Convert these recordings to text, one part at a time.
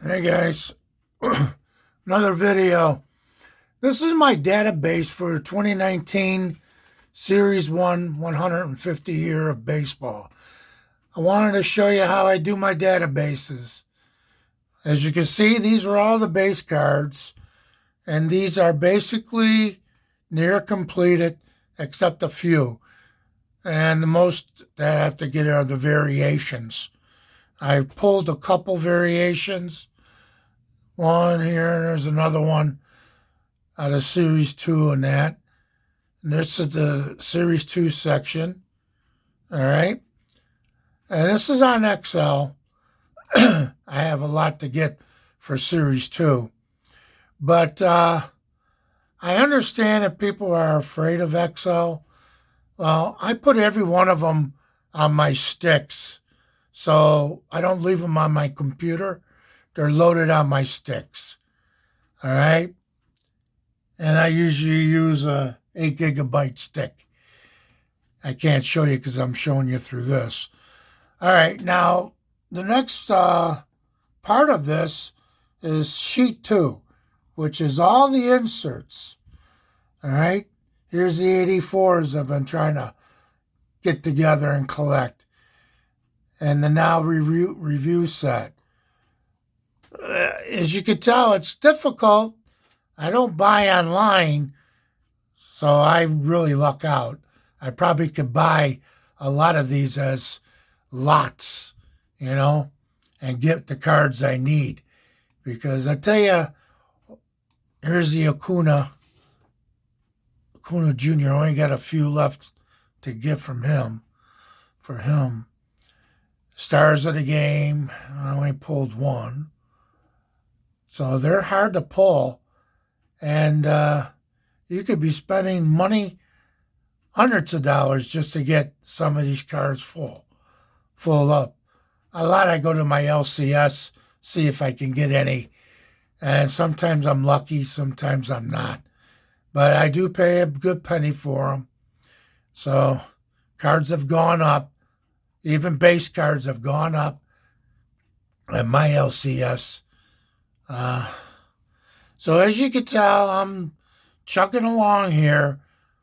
Hey guys, another video. This is my database for 2019 Series 1 150 year of baseball. I wanted to show you how I do my databases. As you can see, these are all the base cards, and these are basically near completed except a few. And the most that I have to get are the variations. I pulled a couple variations. One here, there's another one out of Series 2 and that. And this is the Series 2 section. All right. And this is on Excel. I have a lot to get for Series 2. But I understand that people are afraid of Excel. Well, I put every one of them on my sticks. So I don't leave them on my computer. They're loaded on my sticks. All right. And I usually use a 8 GB stick. I can't show you because I'm showing you through this. All right, now the next part of this is sheet 2, which is all the inserts. All right, here's the 84s I've been trying to get together and collect. And the now review set. As you can tell, it's difficult. I don't buy online, so I really luck out. I probably could buy a lot of these as lots, and get the cards I need. Because I tell you, here's the Acuna Jr. I only got a few left to get from him. For him, Stars of the Game, I only pulled one. So they're hard to pull. And you could be spending money, hundreds of dollars, just to get some of these cards full up. A lot I go to my LCS, see if I can get any. And sometimes I'm lucky, sometimes I'm not. But I do pay a good penny for them. So cards have gone up. Even base cards have gone up at my LCS. So as you can tell, I'm chugging along here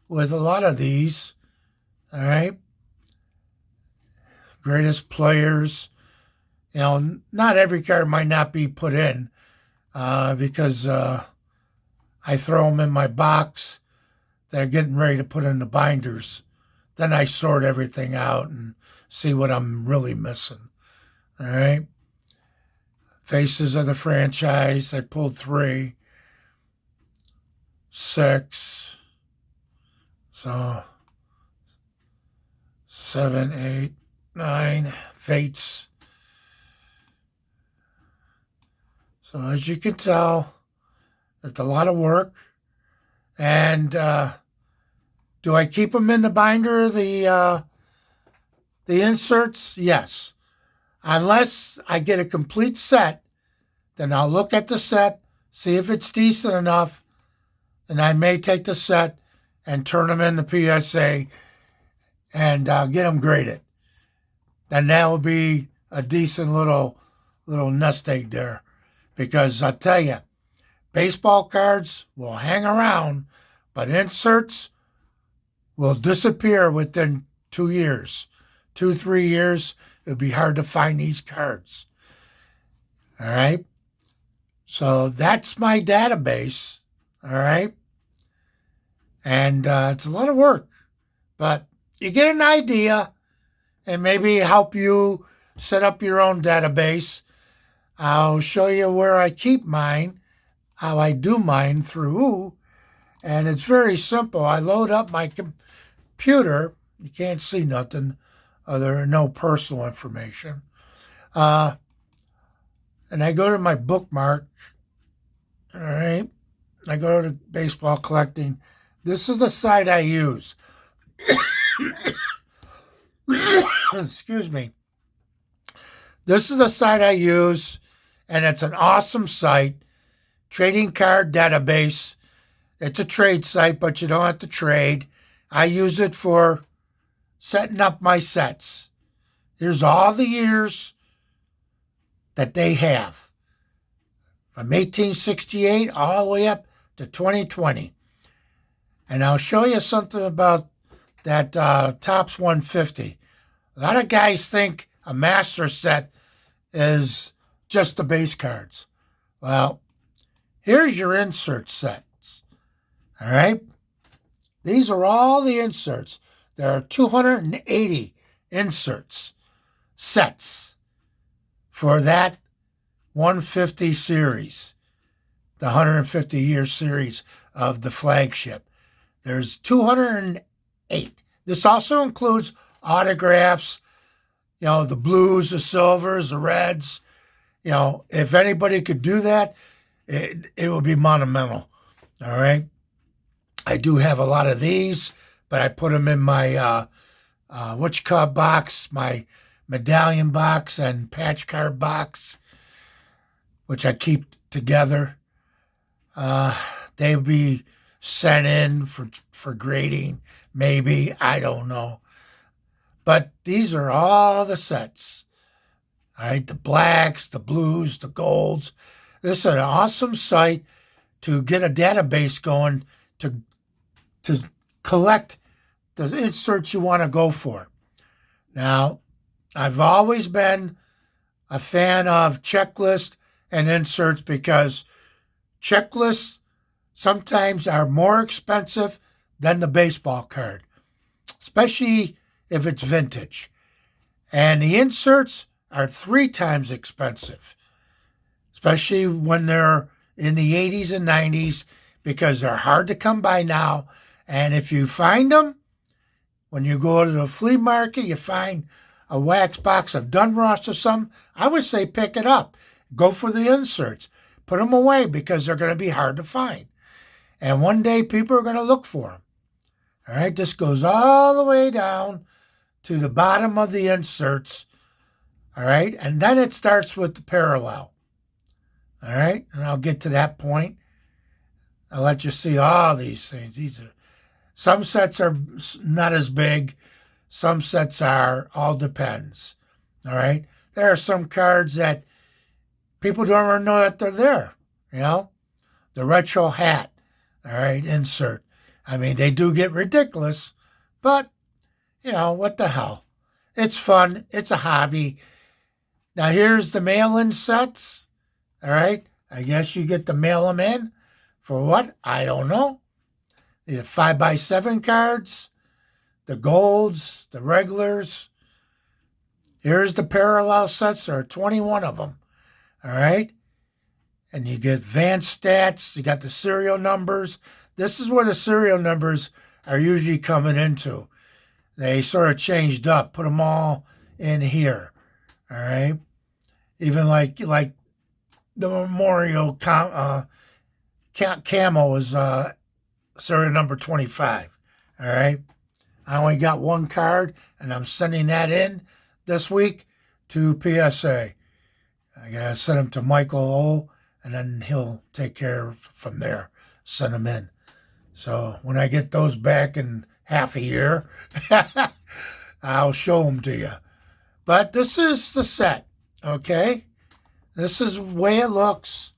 with a lot of these. All right. Greatest players. Not every card might not be put in because I throw them in my box. They're getting ready to put in the binders. Then I sort everything out and see what I'm really missing. All right. Faces of the franchise. I pulled 3. 6. So 7, 8, 9 fates. So as you can tell, it's a lot of work. And do I keep them in the binder, the inserts? Yes. Unless I get a complete set, then I'll look at the set, see if it's decent enough, and I may take the set and turn them into PSA and get them graded. And that will be a decent little nest egg there. Because I tell you, baseball cards will hang around, but inserts will disappear within 2 years. 2, 3 years, it'll be hard to find these cards. All right? So that's my database. All right? And it's a lot of work. But you get an idea and maybe help you set up your own database. I'll show you where I keep mine, how I do mine through. And it's very simple. I load up my computer. You can't see nothing other no personal information. And I go to my bookmark. All right. I go to baseball collecting. This is the site I use. Excuse me. This is the site I use, and it's an awesome site. Trading card database. It's a trade site, but you don't have to trade. I use it for setting up my sets. Here's all the years that they have. from 1868 all the way up to 2020. And I'll show you something about that Topps 150. A lot of guys think a master set is just the base cards. Well, here's your insert sets. All right? These are all the inserts. There are 280 inserts, sets, for that 150 series, the 150-year series of the flagship. There's 208. This also includes autographs, the blues, the silvers, the reds. If anybody could do that, it would be monumental. All right? I do have a lot of these, but I put them in my box, my medallion box and patch card box, which I keep together. They'll be sent in for grading, maybe. I don't know. But these are all the sets. All right, the blacks, the blues, the golds. This is an awesome site to get a database going to collect the inserts you want to go for. Now, I've always been a fan of checklist and inserts because checklists sometimes are more expensive than the baseball card, especially if it's vintage. And the inserts are 3 times expensive, especially when they're in the 80s and 90s, because they're hard to come by now. And if you find them, when you go to the flea market, you find a wax box of Dunross or something, I would say pick it up. Go for the inserts. Put them away because they're going to be hard to find. And one day people are going to look for them. All right, this goes all the way down to the bottom of the inserts. All right, and then it starts with the parallel. All right, and I'll get to that point. I'll let you see all these things. Some sets are not as big. Some sets are. All depends. All right, there are some cards that people don't even know that they're there. The retro hat. All right, insert. I mean, they do get ridiculous, but what the hell? It's fun. It's a hobby. Now here's the mail-in sets. All right, I guess you get to mail them in. For what? I don't know. The 5x7 cards, the golds, the regulars. Here's the parallel sets. There are 21 of them. All right? And you get advanced stats. You got the serial numbers. This is where the serial numbers are usually coming into. They sort of changed up, put them all in here. All right? Even like the Memorial Camo is serial number 25. All right? I only got one card, and I'm sending that in this week to PSA. I got to send them to Michael O., and then he'll take care of from there, send them in. So when I get those back in half a year, I'll show them to you. But this is the set, okay? This is the way it looks.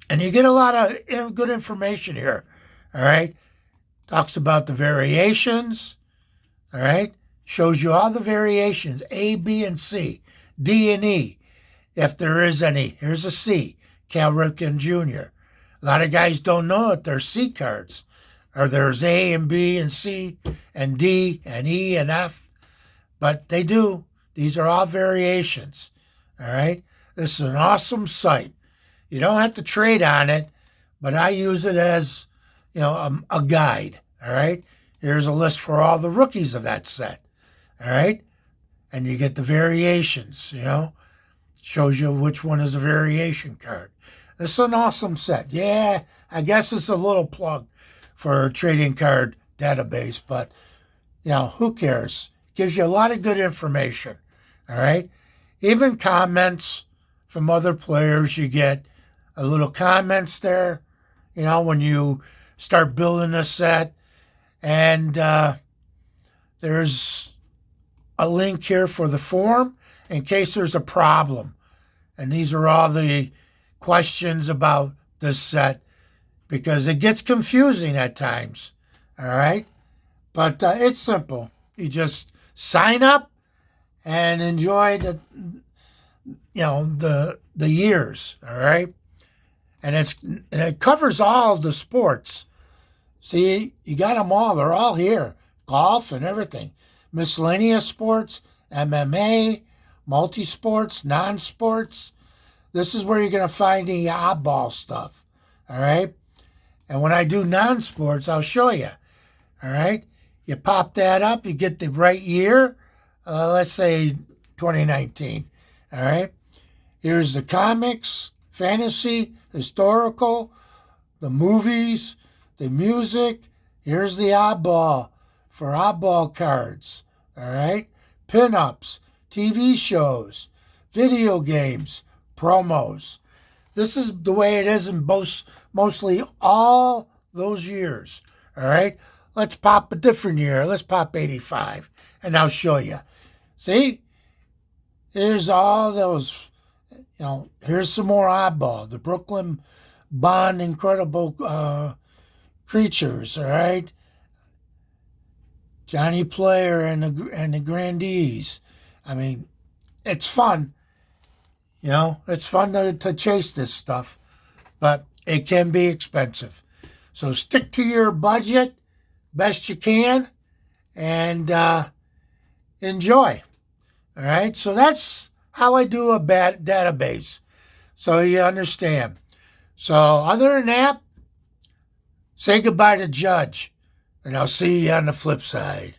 And you get a lot of good information here, all right? Talks about the variations, all right? Shows you all the variations, A, B, and C, D, and E, if there is any. Here's a C, Cal Ripken Jr. A lot of guys don't know that there's C cards, or there's A and B and C and D and E and F, but they do. These are all variations, all right? This is an awesome site. You don't have to trade on it, but I use it as, a guide, all right? Here's a list for all the rookies of that set, all right? And you get the variations, shows you which one is a variation card. This is an awesome set. Yeah, I guess it's a little plug for a trading card database, but, who cares? Gives you a lot of good information, all right? Even comments from other players, you get a little comments there, when you start building a set. And there's a link here for the forum in case there's a problem. And these are all the questions about this set because it gets confusing at times. All right. But it's simple. You just sign up and enjoy the years. All right. And it covers all of the sports. See, you got them all. They're all here. Golf and everything. Miscellaneous sports, MMA, multi-sports, non-sports. This is where you're going to find the oddball stuff. All right? And when I do non-sports, I'll show you. All right? You pop that up. You get the right year. Let's say 2019. All right? Here's the comics, fantasy, historical, the movies, the music. Here's the oddball for oddball cards. All right? Pinups, TV shows, video games, promos. This is the way it is in mostly all those years. All right? Let's pop a different year. Let's pop 85, and I'll show you. See? Here's all those, here's some more oddball. The Brooklyn Bond Incredible Creatures, all right? Johnny Player and the Grandees. I mean, it's fun. It's fun to chase this stuff, but it can be expensive. So stick to your budget best you can and enjoy. All right, so that's how I do a database, so you understand. So other than that, say goodbye to Judge, and I'll see you on the flip side.